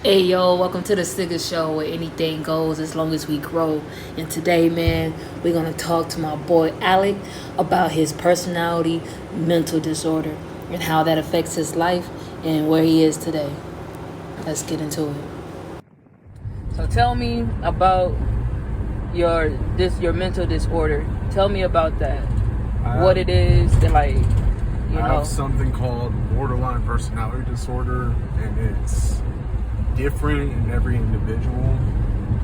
Hey yo, welcome to the Ssigga Show where anything goes as long as we grow. And today, man, we're gonna talk to my boy Alec about his personality mental disorder and how that affects his life and where he is today. Let's get into it. So tell me about your mental disorder. Tell me about that. What it is, and I have something called borderline personality disorder, and it's different in every individual.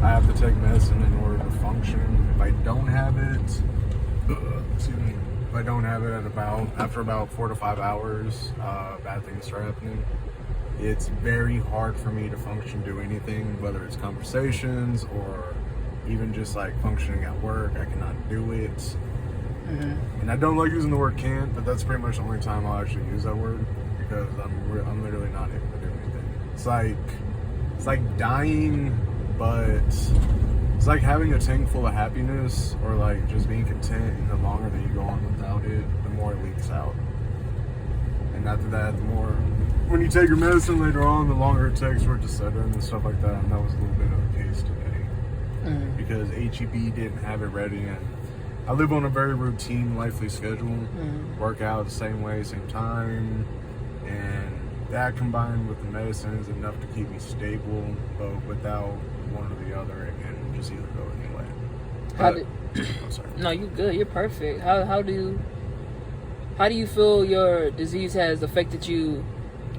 I have to take medicine in order to function. If I don't have it, after about 4 to 5 hours, bad things start happening. It's very hard for me to function, do anything, whether it's conversations or even just like functioning at work. I cannot do it. And I don't like using the word can't, but that's pretty much the only time I'll actually use that word, because I'm literally not able to do anything. It's like dying, but it's like having a tank full of happiness, or like just being content, and the longer that you go on without it, the more it leaks out. And after that, the more, when you take your medicine later on, the longer it takes for it to set in and stuff like that. And that was a little bit of the case today. Because HEB didn't have it ready, and I live on a very routine, lively schedule. Work out the same way, same time, and that combined with the medicine is enough to keep me stable, but without one or the other, it can just either go anyway. I'm sorry. No, you good. You're perfect. How do you feel your disease has affected you?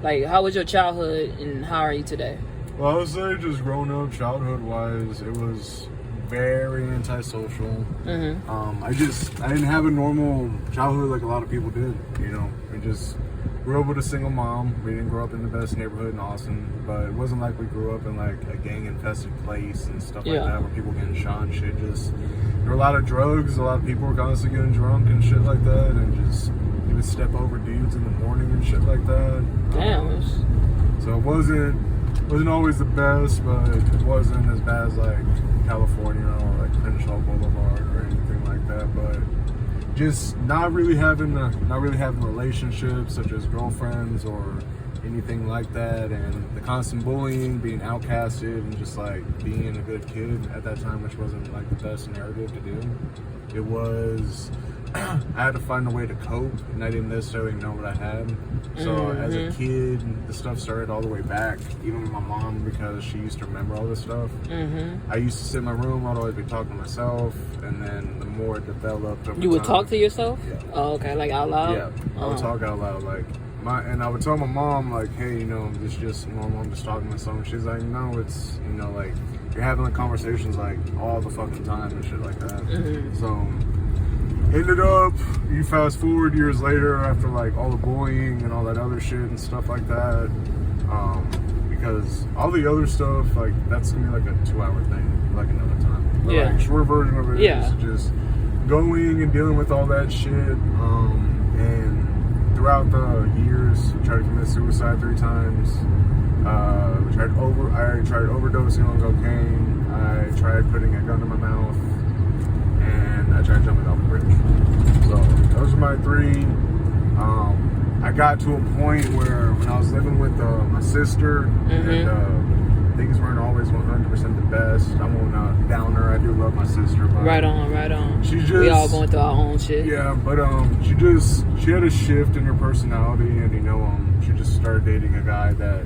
Like, how was your childhood and how are you today? Well, I would say just growing up, childhood-wise, it was very antisocial. I didn't have a normal childhood like a lot of people did. I just grew up with a single mom. We didn't grow up in the best neighborhood in Austin, but it wasn't like we grew up in like a gang-infested place and stuff like that, where people getting shot and shit. Just there were a lot of drugs. A lot of people were constantly getting drunk and shit like that, and just you would step over dudes in the morning and shit like that. Damn. So it wasn't always the best, but it wasn't as bad as like California or like Crenshaw Boulevard or anything like that. But just not really having relationships such as girlfriends or anything like that, and the constant bullying, being outcasted, and just like being a good kid at that time, which wasn't like the best narrative to do. It was I had to find a way to cope, and I didn't necessarily know what I had. So as a kid, the stuff started all the way back, even with my mom, because she used to remember all this stuff. I used to sit in my room, I'd always be talking to myself, and then the more it developed over You would time, talk to yourself? Yeah. Oh, okay, like out loud? Yeah, I would talk out loud, and I would tell my mom, like, hey, it's just normal, I'm just talking to myself. And she's like, no, it's, like, you're having like conversations like all the fucking time and shit like that. So ended up, you fast forward years later, after like all the bullying and all that other shit and stuff like that, because all the other stuff, like, that's gonna be like a 2-hour thing, like another time. But like, short version of it is just going and dealing with all that shit. And throughout the years, I tried to commit suicide 3 times. I tried overdosing on cocaine. I tried putting a gun in my mouth. And I tried jumping off a bridge. So those are my 3. I got to a point where when I was living with my sister, and things weren't always 100% the best. I won't down her. I do love my sister. But right on. We all going through our own shit. Yeah, but she had a shift in her personality, and she just started dating a guy that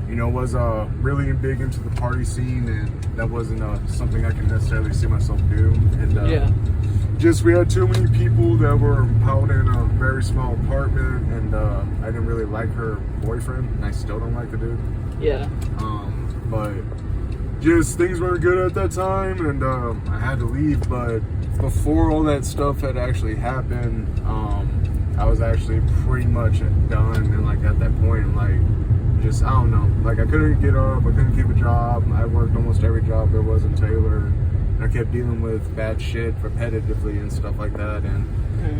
was really big into the party scene, and that wasn't something I could necessarily see myself do. And we had too many people that were piled in a very small apartment, and I didn't really like her boyfriend, and I still don't like the dude. Yeah. But just things weren't good at that time, and I had to leave. But before all that stuff had actually happened, I was actually pretty much done, and like at that point, like, just, I don't know, like, I couldn't get up, I couldn't keep a job. I worked almost every job there was in Taylor, and I kept dealing with bad shit repetitively and stuff like that, and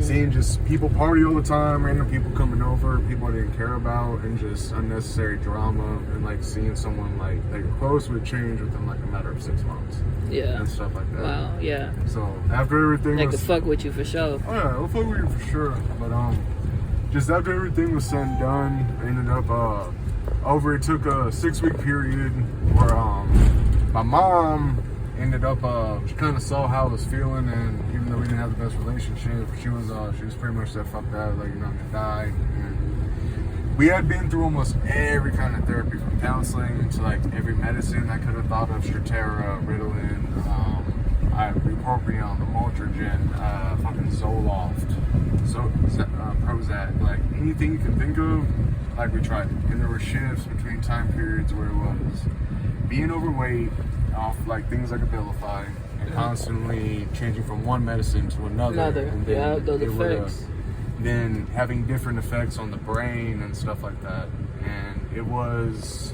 seeing just people party all the time, random people coming over, people I didn't care about, and just unnecessary drama, and like seeing someone like that you're close would change within like a matter of 6 months. And stuff like that. Wow, yeah. So after everything Like to fuck with you for sure. Oh yeah, I'll fuck with you for sure. But just after everything was said and done, I ended up it took a 6-week period where my mom ended up she kind of saw how I was feeling, and even though we didn't have the best relationship, she was pretty much said, fuck that, like, you're not gonna die. And we had been through almost every kind of therapy, from counseling to like every medicine I could have thought of: Strattera, Ritalin, Bupropion, Lamotrigine, fucking Zoloft, Prozac, like anything you can think of, like we tried it. And there were shifts between time periods where it was being overweight off like things like Abilify and constantly changing from one medicine to another. And then those effects. Then having different effects on the brain and stuff like that. And it was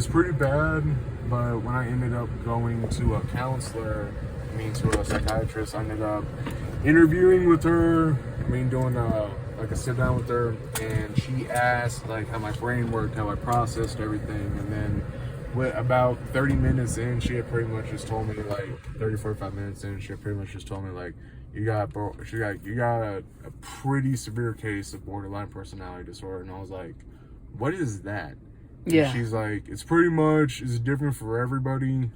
pretty bad. But when I ended up going to a counselor, to a psychiatrist, I ended up interviewing with her, doing like a sit down with her, and she asked like how my brain worked, how I processed everything, and then about 30 minutes in, she had pretty much just told me, like 45 minutes in, she had pretty much just told me like, you got a pretty severe case of borderline personality disorder. And I was like, what is that? Yeah. And she's like, it's different for everybody.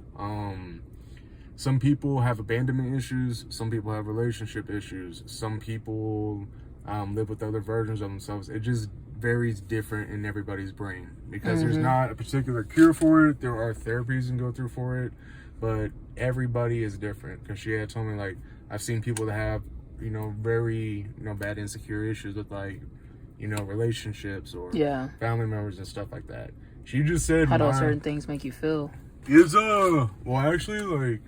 Some people have abandonment issues. Some people have relationship issues. Some people live with other versions of themselves. It just varies different in everybody's brain, because there's not a particular cure for it. There are therapies you can go through for it, but everybody is different. Because she had told me, like, I've seen people that have, very, bad insecure issues with, like, relationships or family members and stuff like that. She just said, how do certain things make you feel? It's well, actually, like,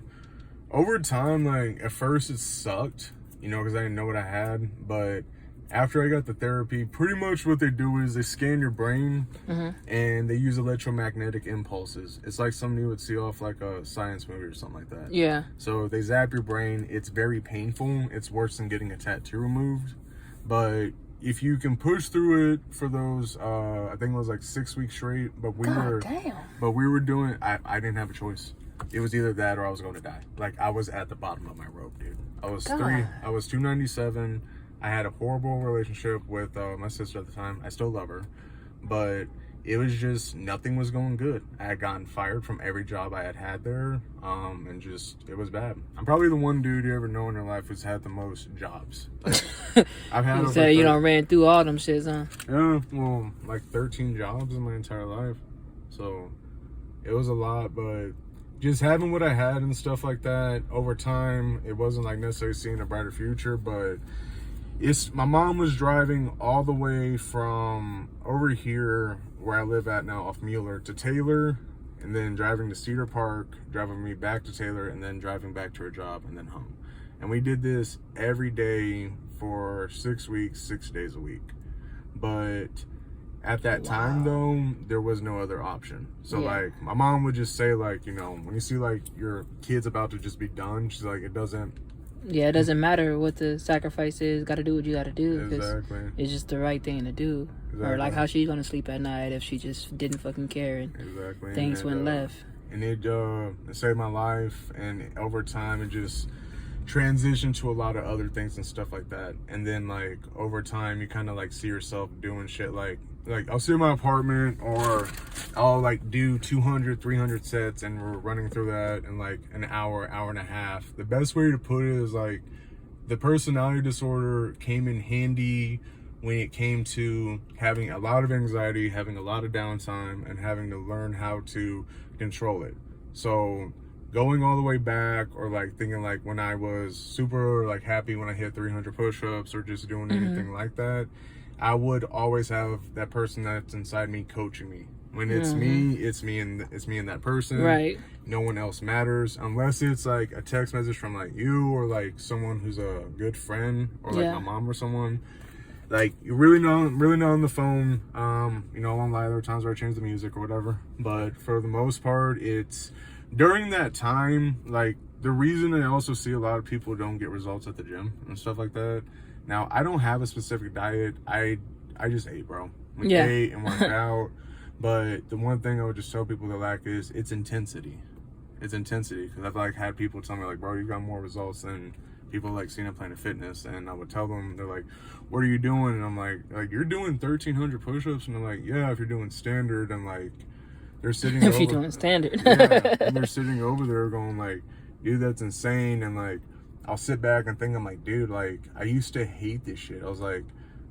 over time, like, at first it sucked, because I didn't know what I had. But after I got the therapy, pretty much what they do is they scan your brain and they use electromagnetic impulses. It's like something you would see off like a science movie or something like that. Yeah. So they zap your brain. It's very painful. It's worse than getting a tattoo removed. But if you can push through it for those, I think it was like 6 weeks straight. But we were doing. I didn't have a choice. It was either that or I was going to die. Like, I was at the bottom of my rope, dude. I was 297. I had a horrible relationship with my sister at the time. I still love her, but it was just, nothing was going good. I had gotten fired from every job I had there, and just, it was bad. I'm probably the one dude you ever know in your life who's had the most jobs. Like, I've had. You said you done ran through all them shits, huh? Yeah, well, like 13 jobs in my entire life, so it was a lot. But just having what I had and stuff like that, over time, it wasn't like necessarily seeing a brighter future, but my mom was driving all the way from over here where I live at now off Mueller to Taylor, and then driving to Cedar Park, driving me back to Taylor, and then driving back to her job and then home. And we did this every day for 6 weeks, 6 days a week. But at that time, though, there was no other option. So, like, my mom would just say, like, when you see, like, your kid's about to just be done, she's like, it doesn't matter what the sacrifice is. Got to do what you got to do. Exactly. It's just the right thing to do. Exactly. Or, like, how she's going to sleep at night if she just didn't fucking care and things went left. And it saved my life. And over time, it just transitioned to a lot of other things and stuff like that. And then, like, over time, you kind of, like, see yourself doing shit like I'll sit in my apartment, or I'll like do 200, 300 sets, and we're running through that in like an hour and a half. The best way to put it is like, the personality disorder came in handy when it came to having a lot of anxiety, having a lot of downtime, and having to learn how to control it. So going all the way back, or like thinking like when I was super like happy when I hit 300 push-ups, or just doing anything like that, I would always have that person that's inside me coaching me. When it's me and that person. Right. No one else matters, unless it's like a text message from like you, or like someone who's a good friend, or like my mom or someone. Like, you really not on the phone. I won't lie, there are times where I change the music or whatever. But for the most part, it's during that time, like, the reason I also see a lot of people don't get results at the gym and stuff like that. Now, I don't have a specific diet. I just ate, bro. We ate and worked out. But the one thing I would just tell people that lack is it's intensity. It's intensity. Because I've like had people tell me like, bro, you got more results than people like seen at Planet Fitness, and I would tell them, they're like, what are you doing? And I'm like you're doing 1,300 push-ups? And I'm like, yeah, if you're doing standard. And like, they're sitting if you're doing standard. Yeah, and they're sitting over there going like, dude, that's insane. And like, I'll sit back and think, I'm like, dude, like, I used to hate this shit. I was like,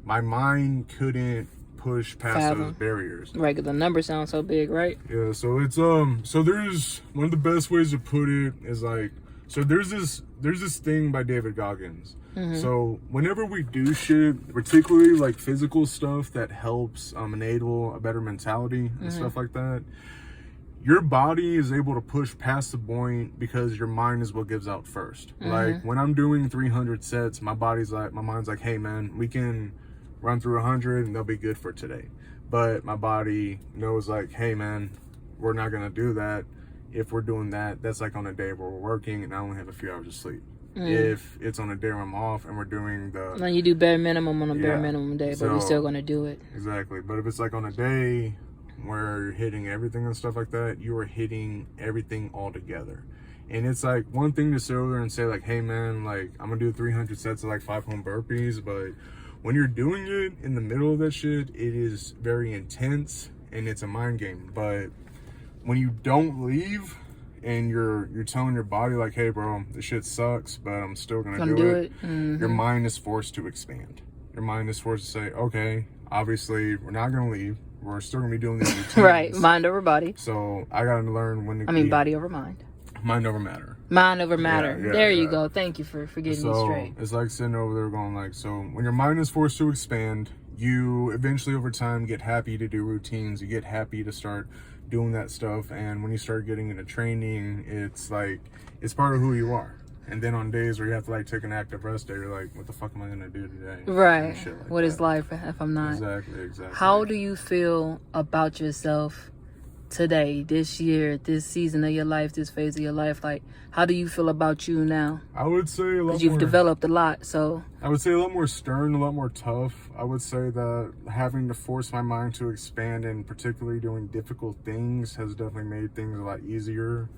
my mind couldn't push past those barriers. Right, because the numbers sound so big, right? Yeah, so it's so there's one of the best ways to put it is like, so there's this thing by David Goggins. So whenever we do shit, particularly like physical stuff that helps enable a better mentality and stuff like that, your body is able to push past the point because your mind is what gives out first. Like when I'm doing 300 sets, my mind's like, hey man, we can run through 100 and they'll be good for today. But my body knows like, hey man, we're not gonna do that. If we're doing that, that's like on a day where we're working and I only have a few hours of sleep. If it's on a day where I'm off and we're doing then you do bare minimum on a bare minimum day, but you're still gonna do it. Exactly. But if it's like on a day where you're hitting everything and stuff like that, you are hitting everything all together. And it's like one thing to sit over there and say like, hey man, like I'm gonna do 300 sets of like 5 home burpees, but when you're doing it in the middle of that shit, it is very intense and it's a mind game. But when you don't leave and you're telling your body like, hey bro, this shit sucks, but I'm still gonna do it. Your mind is forced to expand. Your mind is forced to say, okay, obviously we're not gonna leave. We're still gonna be doing these routines. Right, mind over body. So I gotta learn when to body over mind. Mind over matter. Mind over matter. There you go. Thank you for getting me straight. It's like sitting over there going like, so when your mind is forced to expand, you eventually over time get happy to do routines. You get happy to start doing that stuff. And when you start getting into training, it's like, it's part of who you are. And then on days where you have to like take an active rest day, you're like, what the fuck am I gonna do today? Right. What is life if I'm not? Exactly. How do you feel about yourself today, this year, this season of your life, this phase of your life? Like, how do you feel about you now? I would say a lot more. Because you've developed a lot, so. I would say a lot more stern, a lot more tough. I would say that having to force my mind to expand and particularly doing difficult things has definitely made things a lot easier.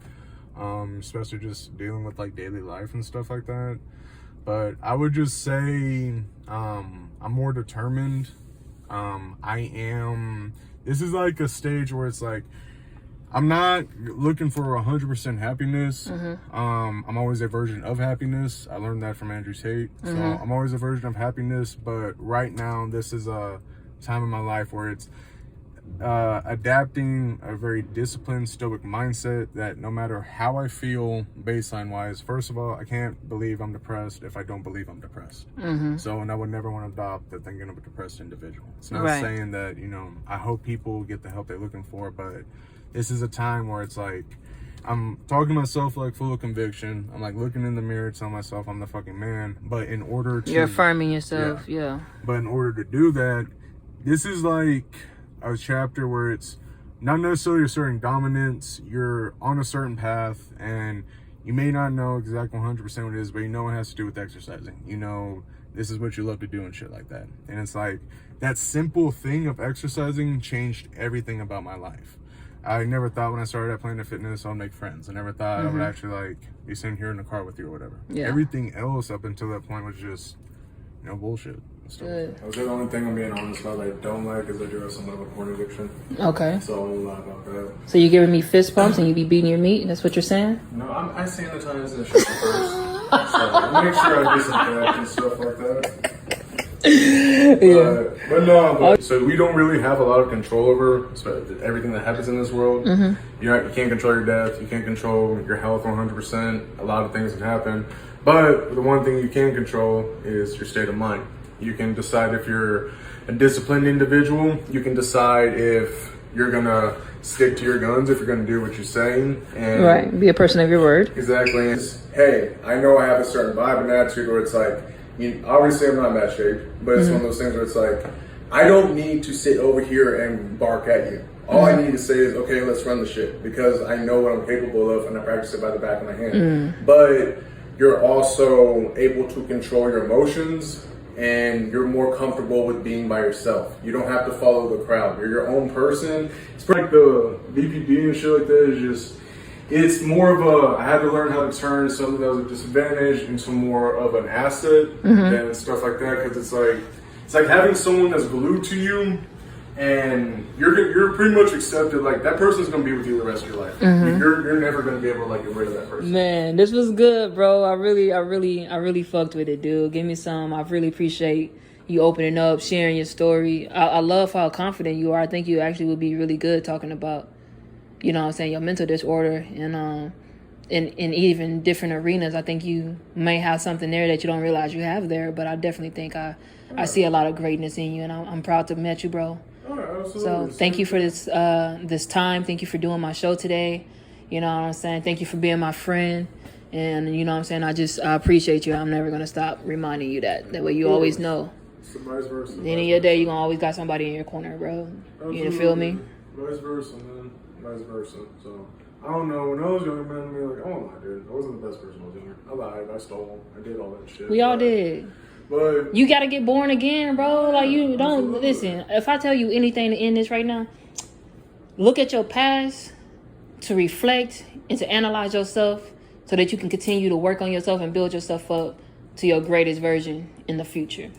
Especially just dealing with like daily life and stuff like that. But I would just say I'm more determined. This is like a stage where it's like, I'm not looking for 100% happiness. I'm always a version of happiness. I learned that from Andrew Tate. So I'm always a version of happiness. But right now, this is a time in my life where it's adapting a very disciplined, stoic mindset that no matter how I feel baseline wise, first of all, I can't believe I'm depressed if I don't believe I'm depressed. So, and I would never want to adopt the thinking of a depressed individual. It's not saying that, you know, I hope people get the help they're looking for, but this is a time where it's like, I'm talking to myself like full of conviction. I'm like looking in the mirror, telling myself I'm the fucking man. But in order to... You're affirming yourself, But in order to do that, this is like a chapter where it's not necessarily asserting dominance. You're on a certain path and you may not know exactly 100% what it is, but you know it has to do with exercising. You know, this is what you love to do and shit like that. And it's like that simple thing of exercising changed everything about my life. I never thought when I started at Planet Fitness I'd make friends. I never thought I would actually like be sitting here in the car with you or whatever. Everything else up until that point was just, you know, bullshit. Good. I would say the only thing I'm being honest about I don't like is I do have somewhat of a porn addiction. Okay. So I won't lie about that. So you're giving me fist bumps and you be beating your meat? That's what you're saying? No, I sanitize the shit first. So I make sure I disinfect and stuff like that. But no, so we don't really have a lot of control over everything that happens in this world. You can't control your death. You can't control your health 100%. A lot of things can happen. But the one thing you can control is your state of mind. You can decide if you're a disciplined individual. You can decide if you're going to stick to your guns, if you're going to do what you're saying. And be a person of your word. Exactly. It's, hey, I know I have a certain vibe and attitude where it's like, obviously I'm not in bad shape, but it's one of those things where it's like, I don't need to sit over here and bark at you. All I need to say is, okay, let's run the shit, because I know what I'm capable of and I practice it by the back of my hand. But you're also able to control your emotions and you're more comfortable with being by yourself. You don't have to follow the crowd. You're your own person. It's like the BPD and shit like that is just, it's more of a, I had to learn how to turn something that was a disadvantage into more of an asset and stuff like that. Because it's like having someone that's glued to you, and you're pretty much accepted. Like that person's gonna be with you the rest of your life. You're never gonna be able to like get rid of that person. Man, this was good, bro. I really fucked with it, dude. Give me some. I really appreciate you opening up, sharing your story. I love how confident you are. I think you actually would be really good talking about, you know what I'm saying, your mental disorder and in even different arenas. I think you may have something there that you don't realize you have there, but I definitely think I see a lot of greatness in you, and I'm proud to have met you, bro. Absolutely. So thank you for this time. Thank you for doing my show today. You know what I'm saying? Thank you for being my friend. And you know what I'm saying? I appreciate you. I'm never going to stop reminding you that. That way you always know. It's vice versa. At the end of your day, you're going to always got somebody in your corner, bro. Absolutely. You feel me? Vice versa, man. Vice versa. So, I don't know. When I was younger, man, I mean, like, oh my dude, I wasn't the best person when I was younger. I lied. I stole. I did all that shit. We all did. But you got to get born again, bro. Like, you don't... Listen, if I tell you anything to end this right now, look at your past to reflect and to analyze yourself so that you can continue to work on yourself and build yourself up to your greatest version in the future.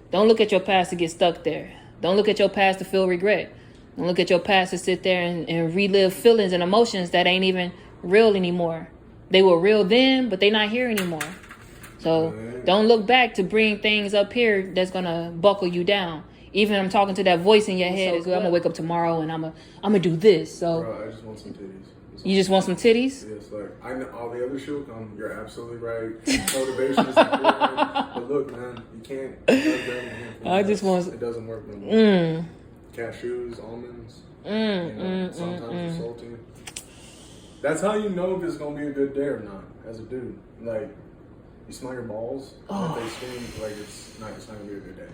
Don't look at your past to get stuck there. Don't look at your past to feel regret. Don't look at your past to sit there and relive feelings and emotions that ain't even real anymore. They were real then, but they not here anymore. So don't look back to bring things up here that's going to buckle you down. Even I'm talking to that voice in your head. I'm going to wake up tomorrow and I'm gonna do this. So bro, I just want some titties. You just want some titties? Yes, like I know all the other shit will come. You're absolutely right. Motivation is important, but look, man, you can't. I just want. It doesn't work no more. Cashews, almonds. Sometimes it's salty. That's how you know if it's gonna be a good day or not. As a dude, like you smell your balls, if they stink, like it's not gonna be a good day.